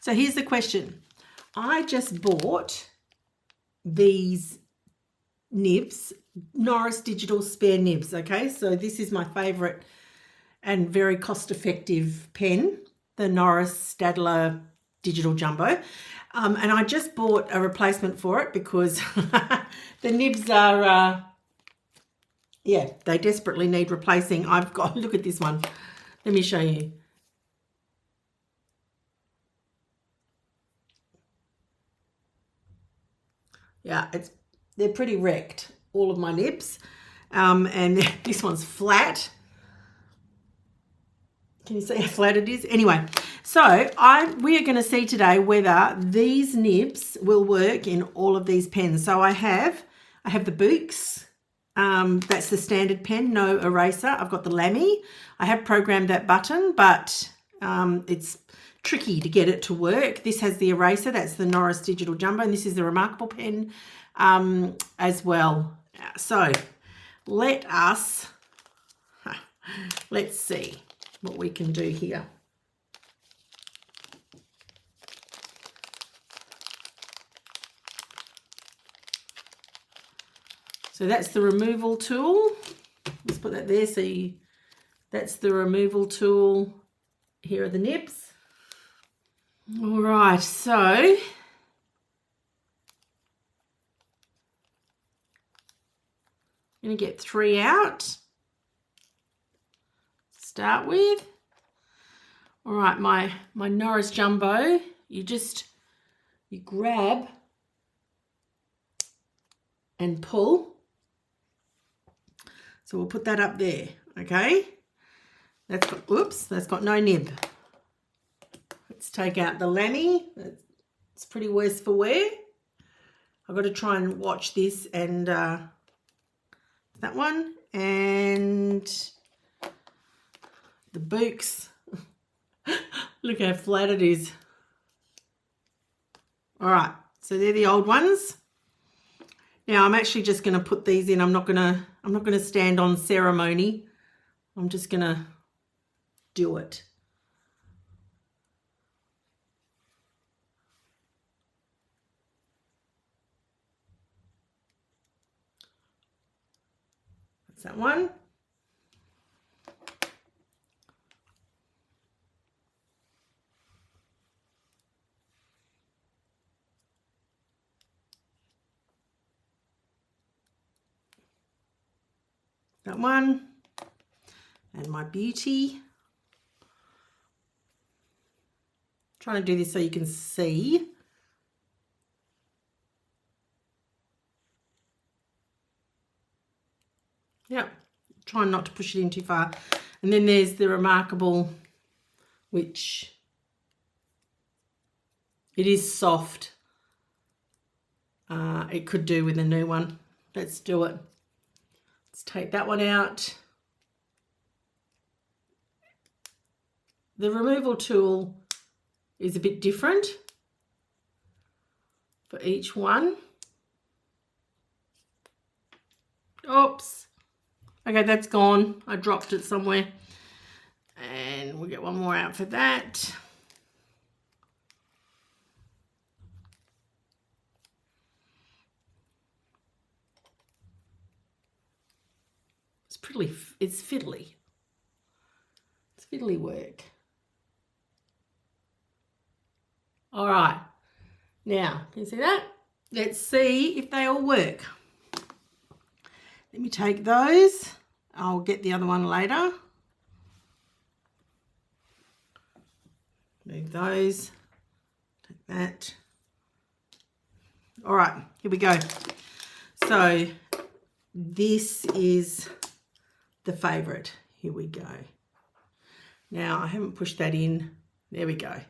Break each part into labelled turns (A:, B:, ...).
A: So here's the question. I just bought these nibs, Noris Digital Spare Nibs, okay? So this is my favourite and very cost-effective pen, the Noris Stadler Digital Jumbo. And I just bought a replacement for it because the nibs are, yeah, they desperately need replacing. I've got, look at this one. Let me show you. Yeah, they're pretty wrecked, all of my nibs. And this one's flat. Can you see how flat it is? Anyway, so we are going to see today whether these nibs will work in all of these pens. So I have the BOOX. That's the standard pen, no eraser. I've got the Lamy. I have programmed that button, but it's tricky to get it to work. This has the eraser. That's the Noris Digital Jumbo, and this is the Remarkable pen as well. So let's see what we can do here. So that's the removal tool. Let's put that there. So that's the removal tool. Here are the nibs. All right, so I'm going to get 3 out. Start with. All right, my Noris Jumbo, you grab and pull. So we'll put that up there, okay? That's got no nib. Let's take out the Lamy. It's pretty worse for wear. I've got to try and watch this and that one and the BOOX. Look how flat it is. All right, so they're the old ones. Now I'm actually just going to put these in. I'm not going to stand on ceremony. I'm just going to do it. That's that one. That one. And my beauty. Trying to do this so you can see. Yep, trying not to push it in too far. And then there's the Remarkable, which it is soft. It could do with a new one. Let's do it. Let's take that one out. The removal tool is a bit different for each one. Oops. Okay, that's gone. I dropped it somewhere. And we'll get one more out for that. It's fiddly. It's fiddly work. All right. Now, can you see that? Let's see if they all work. Let me take those. I'll get the other one later. Move those. Take that. All right, here we go. So this is the favourite. Here we go. Now I haven't pushed that in. There we go.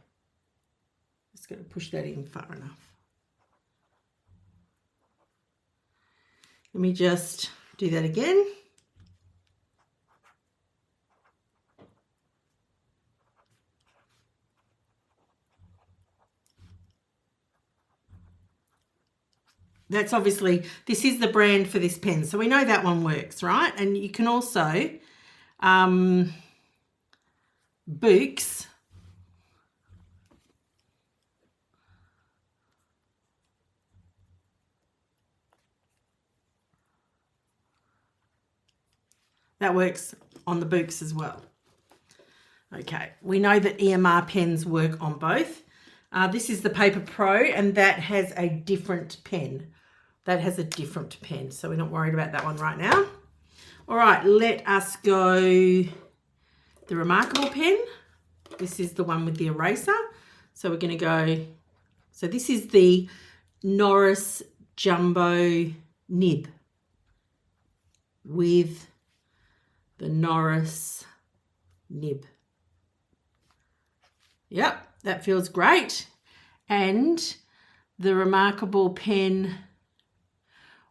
A: Just got to push that in far enough. Let me just do that again. That's obviously, this is the brand for this pen. So we know that one works, right? And you can also, BOOX, That works on the BOOX as well. Okay, we know that EMR pens work on both. This is the Paper Pro, and that has a different pen. That has a different pen, so we're not worried about that one right now. All right, let us go the Remarkable pen. This is the one with the eraser. So we're going to go, so this is the Noris Jumbo Nib with the Noris nib. Yep, that feels great. And the Remarkable pen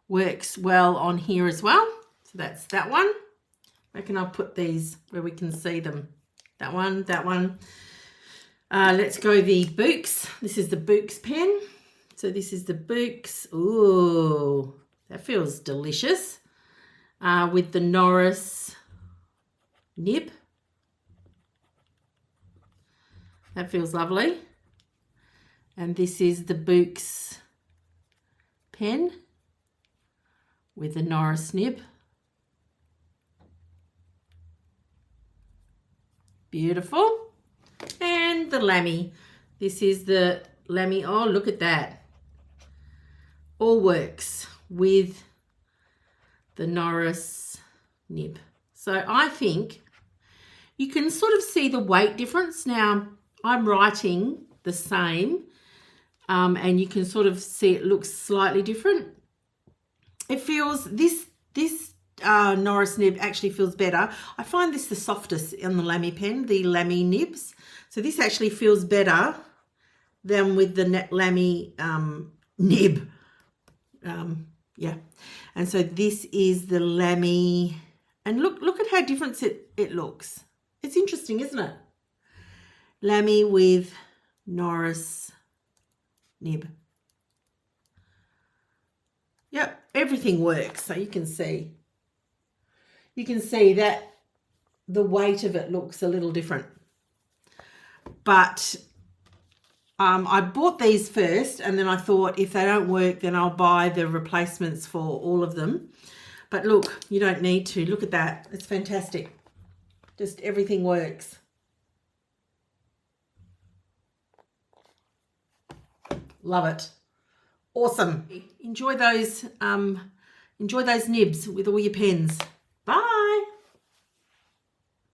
A: works well on here as well. So that's that one. I reckon I'll put these where we can see them. That one, that one. Let's go the BOOX. This is the BOOX pen. So this is the BOOX. Ooh, that feels delicious. With the Noris nib. That feels lovely. And this is the BOOX pen with the Noris nib. Beautiful. And the Lamy. This is the Lamy. Oh, look at that. All works with the Noris nib. So I think you can sort of see the weight difference. Now, I'm writing the same, and you can sort of see it looks slightly different. It feels, this Noris nib actually feels better. I find this the softest in the Lamy pen, the Lamy nibs. So this actually feels better than with the Lamy nib. Yeah. And so this is the Lamy, and look at how different it looks. It's interesting, isn't it? Lamy with Noris nib. Yep, everything works. So you can see that the weight of it looks a little different. But I bought these first, and then I thought if they don't work, then I'll buy the replacements for all of them. But look, you don't need to. Look at that. It's fantastic. Just everything works. Love it. Awesome. Enjoy those nibs with all your pens. Bye.